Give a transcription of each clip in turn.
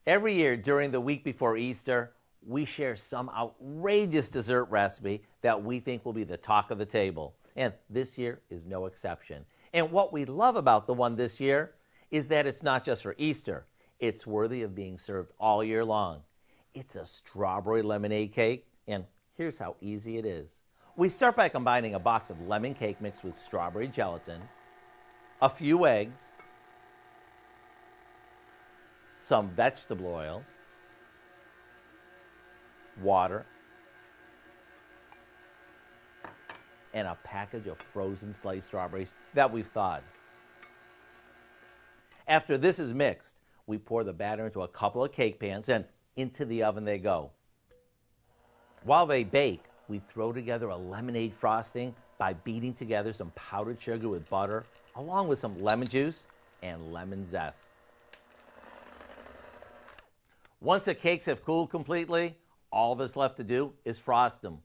Every year during the week before Easter, we share some outrageous dessert recipe that we think will be the talk of the table. And this year is no exception. And what we love about the one this year is that it's not just for Easter. It's worthy of being served all year long. It's a strawberry lemonade cake, and here's how easy it is. We start by combining a box of lemon cake mix with strawberry gelatin, a few eggs, some vegetable oil, water, and a package of frozen sliced strawberries that we've thawed. After this is mixed, we pour the batter into a couple of cake pans and into the oven they go. While they bake, we throw together a lemonade frosting by beating together some powdered sugar with butter, along with some lemon juice and lemon zest. Once the cakes have cooled completely, all that's left to do is frost them.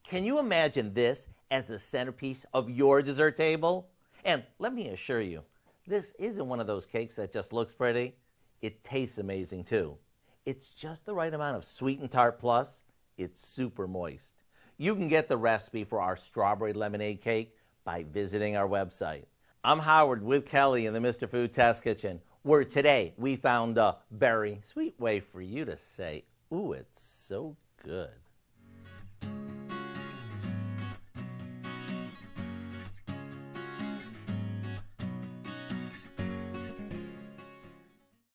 Can you imagine this as the centerpiece of your dessert table? And let me assure you, this isn't one of those cakes that just looks pretty. It tastes amazing too. It's just the right amount of sweet and tart, plus it's super moist. You can get the recipe for our strawberry lemonade cake by visiting our website. I'm Howard with Kelly in the Mr. Food Test Kitchen, where today we found a very sweet way for you to say, ooh, it's so good.